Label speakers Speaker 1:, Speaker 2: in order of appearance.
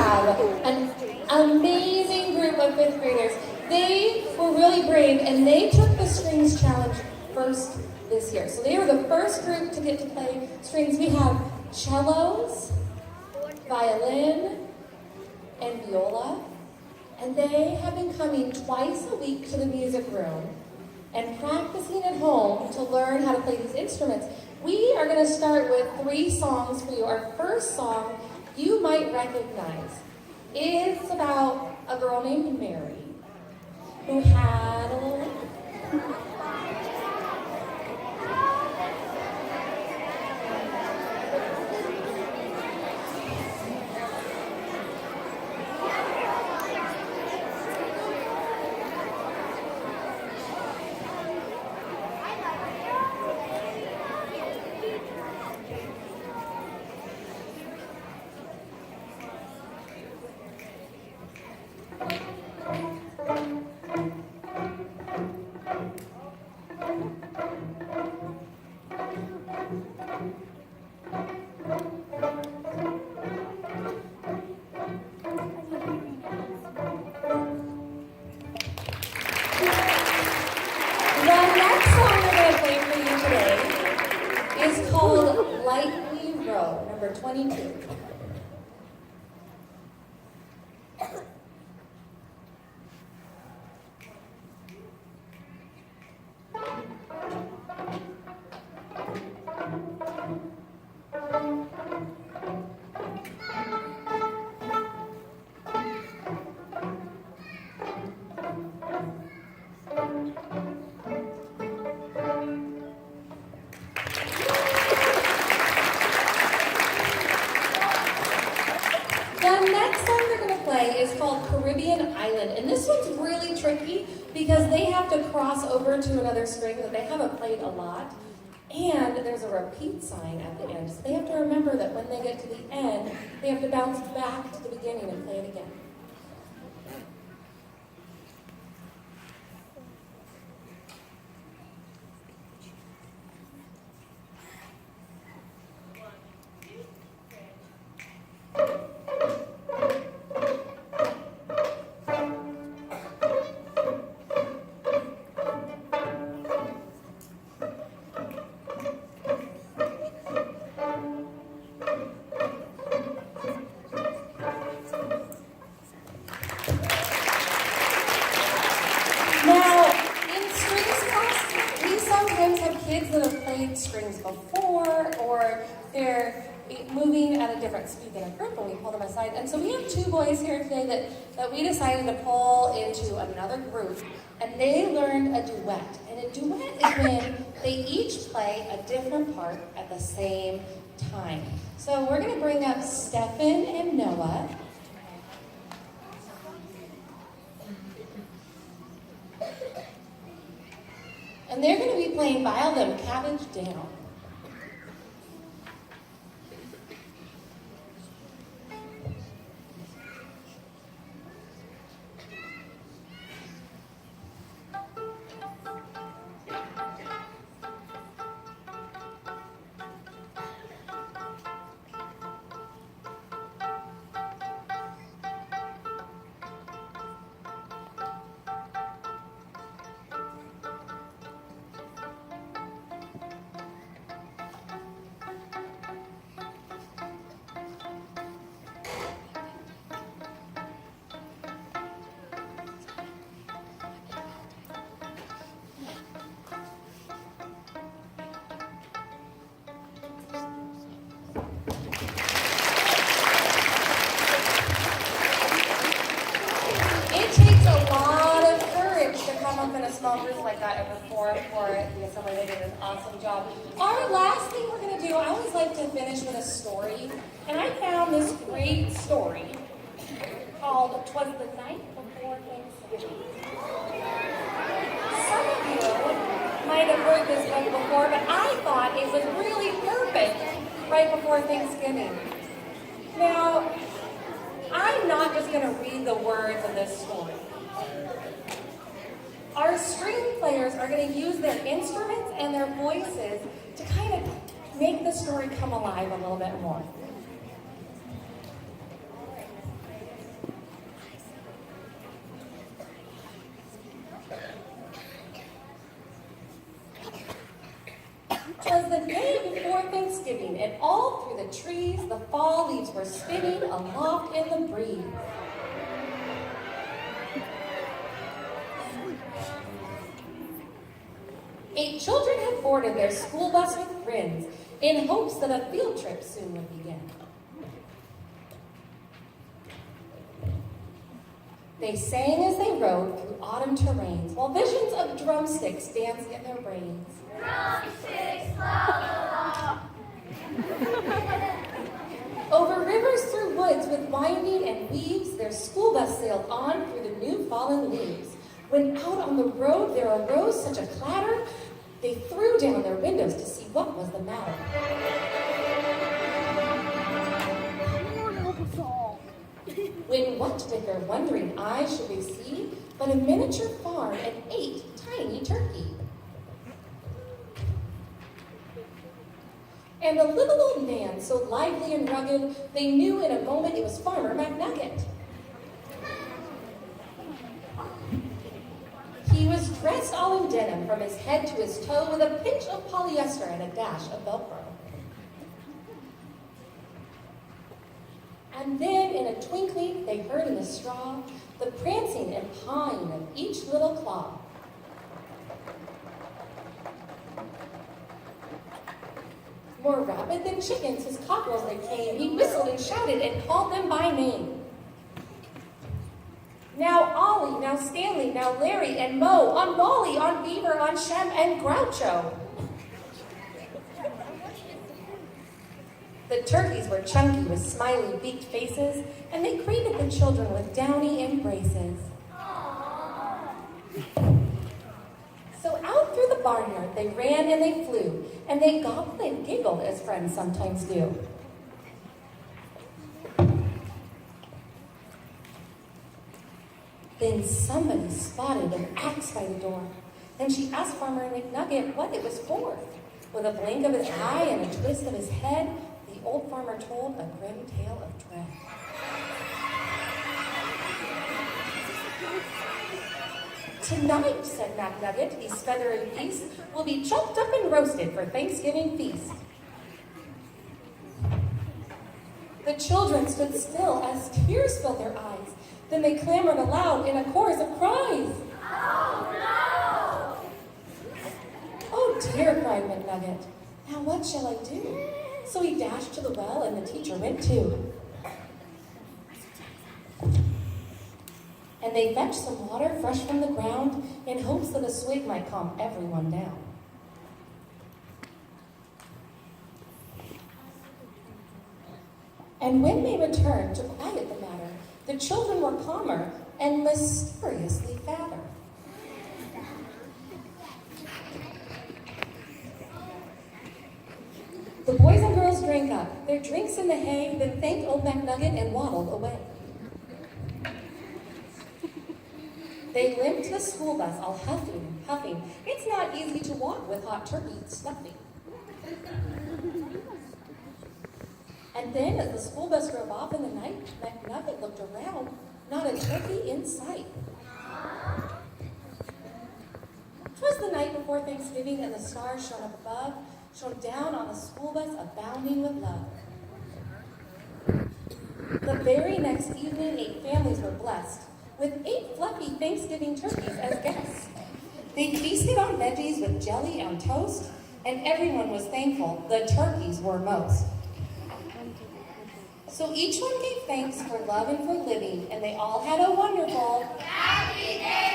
Speaker 1: have an amazing group of fifth graders. They were really brave and they took the strings challenge first this year. So they were the first group to get to play strings. We have cellos, violin, and viola. And they have been coming twice a week to the music room and practicing at home to learn how to play these instruments. We are going to start with 3 songs for you. Our first song you might recognize. It's about a girl named Mary who had a little lamb. Number 22. And this one's really tricky because they have to cross over to another string that they haven't played a lot. And there's a repeat sign at the end. So they have to remember that when they get to the end, they have to bounce back to the beginning and play it again. Strings before, or they're moving at a different speed than a group, and we pull them aside. And so we have 2 boys here today that we decided to pull into another group, and they learned a duet. And a duet is when they each play a different part at the same time. So we're going to bring up Stefan and Noah. And they're going to be playing File Them Cabbage Down. Group like that and perform for it because somebody did an awesome job. Our last thing we're going to do, I always like to finish with a story, and I found this great story called "'Twas the Night Before Thanksgiving." Some of you might have heard this book before, but I thought it was really perfect right before Thanksgiving. Now, I'm not just going to read the words of this story. Our string players are going to use their instruments and their voices to kind of make the story come alive a little bit more. 'Twas the day before Thanksgiving, and all through the trees the fall leaves were spinning aloft in the breeze. Eight children had boarded their school bus with friends in hopes that a field trip soon would begin. They sang as they rode through autumn terrains, while visions of drumsticks danced in their brains.
Speaker 2: Drumsticks, la la la.
Speaker 1: Over rivers through woods with winding and weaves, their school bus sailed on through the new fallen leaves. When out on the road there arose such a clatter, they threw down their windows to see what was the matter. When what did their wondering eyes should they see but a miniature farm and 8 tiny turkeys? And a little old man, so lively and rugged, they knew in a moment it was Farmer McNugget. He was dressed all in denim from his head to his toe with a pinch of polyester and a dash of Velcro. And then, in a twinkling, they heard in the straw the prancing and pawing of each little claw. More rapid than chickens, his cockerels they came. He whistled and shouted and called them by name. Now Ollie, now Stanley, now Larry and Mo, on Molly, on Beaver, on Shem and Groucho. The turkeys were chunky with smiley beaked faces, and they greeted the children with downy embraces. So out through the barnyard they ran and they flew, and they gobbled and giggled as friends sometimes do. Then somebody spotted an axe by the door, and she asked Farmer McNugget what it was for. With a blink of his eye and a twist of his head, the old farmer told a grim tale of dread. Tonight, said McNugget, these feathery geese will be chopped up and roasted for Thanksgiving feast. The children stood still as tears filled their eyes. Then they clamored aloud in a chorus of cries.
Speaker 2: Oh, no!
Speaker 1: Oh dear, cried McNugget. Now what shall I do? So he dashed to the well and the teacher went too. And they fetched some water fresh from the ground in hopes that a swig might calm everyone down. And when they returned to quiet the matter, the children were calmer and mysteriously fatter. The boys and girls drank up their drinks in the hay, then thanked old McNugget and waddled away. They limped the school bus all huffing and puffing. It's not easy to walk with hot turkey stuffing. And then, as the school bus drove off in the night, McNugget looked around, not a turkey in sight. 'Twas the night before Thanksgiving, and the stars shone up above, shone down on the school bus, abounding with love. The very next evening, 8 families were blessed with 8 fluffy Thanksgiving turkeys as guests. They feasted on veggies with jelly on toast, and everyone was thankful the turkeys were most. So each one gave thanks for love and for living, and they all had a wonderful
Speaker 2: Happy Day!